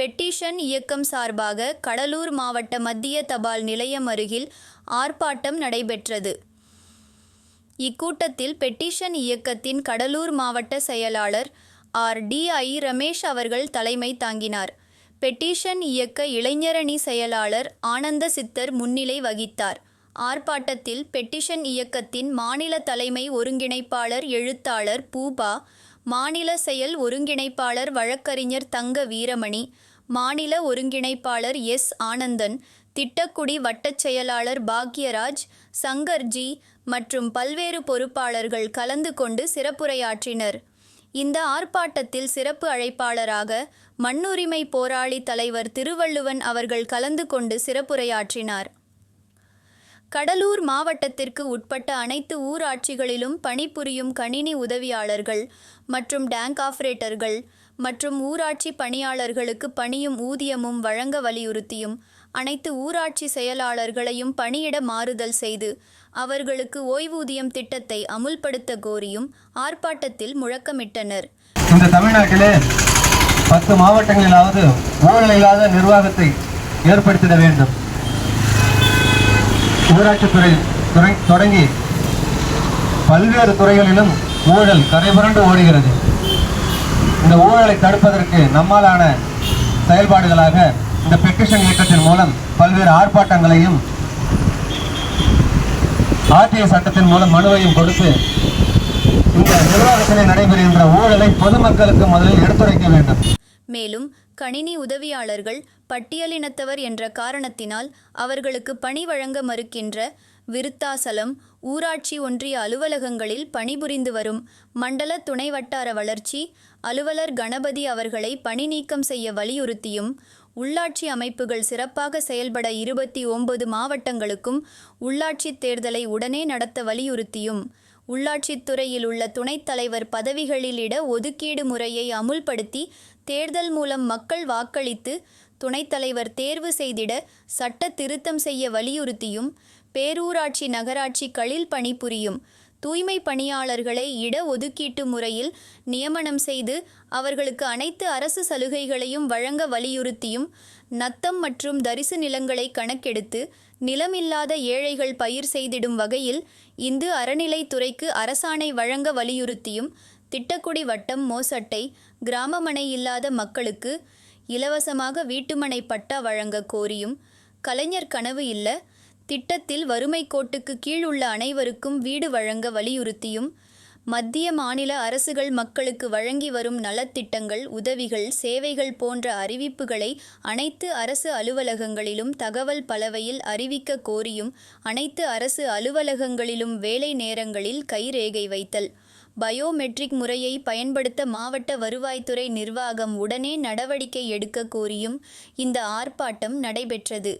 Petition இயக்கம் சார்பாக கடலூர் மாவட்ட மத்திய தபால் நிலையம் அருகில் ஆர்ப்பாட்டம் நடைபெற்றது. இக்கூட்டத்தில் பெட்டிஷன் இயக்கத்தின் கடலூர் மாவட்ட செயலாளர் RDI ரமேஷ் அவர்கள் தலைமை தாங்கினார். பெட்டிஷன் இயக்க இளைஞரணி செயலாளர் ஆனந்த சித்தர் முன்னிலை வகித்தார். ஆர்ப்பாட்டத்தில் பெட்டிஷன் இயக்கத்தின் மாநில தலைமை ஒருங்கிணைப்பாளர் எழுத்தாளர் பூபா, மாநில செயல் ஒருங்கிணைப்பாளர் வழக்கறிஞர் தங்க வீரமணி, மாநில ஒருங்கிணைப்பாளர் ஆனந்தன், திட்டக்குடி வட்டச் செயலாளர் பாக்யராஜ், சங்கர்ஜி மற்றும் பல்வேறு பொறுப்பாளர்கள் கலந்து கொண்டு சிறப்புரையாற்றினர். இந்த ஆர்ப்பாட்டத்தில் சிறப்பு அழைப்பாளராக மண்ணுரிமை போராளி தலைவர் திருவள்ளுவன் அவர்கள் கலந்து கொண்டு சிறப்புரையாற்றினார். கடலூர் மாவட்டத்திற்கு உட்பட்ட அனைத்து ஊராட்சிகளிலும் பணிபுரியும் கணினி உதவியாளர்கள் மற்றும் டேங்க் ஆபரேட்டர்கள் மற்றும் ஊராட்சி பணியாளர்களுக்கு பணியும் ஊதியமும் வழங்க வலியுறுத்தியும், அனைத்து ஊராட்சி செயலாளர்களையும் பணியிட மாறுதல் செய்து அவர்களுக்கு ஓய்வூதியம் திட்டத்தை அமுல்படுத்த கோரியும் ஆர்ப்பாட்டத்தில் முழக்கமிட்டனர். இந்த தமிழ்நாட்டிலே 10 மாவட்டங்களிலாவது ஊழல் இல்லாத நிர்வாகத்தை ஏற்படுத்திட வேண்டும். ஊராட்சித்துறை தொடங்கி பல்வேறு துறைகளிலும் ஊழல் கரைபுரண்டு ஓடுகிறது. இந்த ஊழலை தடுப்பதற்கு நம்மாலான செயல்பாடுகளாக இந்த பெட்டிஷன் இயக்கத்தின் மூலம் பல்வேறு ஆர்ப்பாட்டங்களையும் RTI சட்டத்தின் மூலம் மனுவையும் கொடுத்து இந்த நிர்வாகத்திலே நடைபெறுகின்ற ஊழலை பொதுமக்களுக்கு முதலில் எடுத்துரைக்க வேண்டும். மேலும் கணினி உதவியாளர்கள் பட்டியலினத்தவர் என்ற காரணத்தினால் அவர்களுக்கு பணி வழங்க மறுக்கின்ற விருத்தாசலம் ஊராட்சி ஒன்றிய அலுவலகங்களில் பணிபுரிந்து வரும் மண்டல துணை வட்டார வளர்ச்சி அலுவலர் கணபதி அவர்களை பணி நீக்கம் செய்ய வலியுறுத்தியும், உள்ளாட்சி அமைப்புகள் சிறப்பாக செயல்பட 29 மாவட்டங்களுக்கும் உள்ளாட்சி தேர்தலை உடனே நடத்த வலியுறுத்தியும், உள்ளாட்சித்துறையில் உள்ள துணைத் தலைவர் பதவிகளில் இட ஒதுக்கீடு முறையை அமுல்படுத்தி தேர்தல் மூலம் மக்கள் வாக்களித்து துணைத் தலைவர் தேர்வு செய்திட சட்ட திருத்தம் செய்ய வலியுறுத்தியும், பேரூராட்சி நகராட்சிகளில் பணிபுரியும் தூய்மை பணியாளர்களை இட ஒதுக்கீட்டு முறையில் நியமனம் செய்து அவர்களுக்கு அனைத்து அரசு சலுகைகளையும் வழங்க வலியுறுத்தியும், நத்தம் மற்றும் தரிசு நிலங்களை கணக்கெடுத்து நிலமில்லாத ஏழைகள் பயிர் செய்திடும் வகையில் இந்து அறநிலைத்துறைக்கு அரசாணை வழங்க வலியுறுத்தியும், திட்டக்குடி வட்டம் மோசட்டை கிராமமனை இல்லாத மக்களுக்கு இலவசமாக வீட்டுமனை பட்டா வழங்க கோரியும், கலைஞர் கனவு இல்ல திட்டத்தில் வறுமை கோட்டுக்கு கீழ் உள்ள அனைவருக்கும் வீடு வழங்க வலியுறுத்தியும், மத்திய மாநில அரசுகள் மக்களுக்கு வழங்கி வரும் நலத்திட்டங்கள் உதவிகள் சேவைகள் போன்ற அறிவிப்புகளை அனைத்து அரசு அலுவலகங்களிலும் தகவல் பலகையில் அறிவிக்க கோரியும், அனைத்து அரசு அலுவலகங்களிலும் வேலை நேரங்களில் கைரேகை வைத்தல் பயோமெட்ரிக் முறையை பயன்படுத்த மாவட்ட வருவாய்த்துறை நிர்வாகம் உடனே நடவடிக்கை எடுக்க கோரியும் இந்த ஆர்ப்பாட்டம் நடைபெற்றது.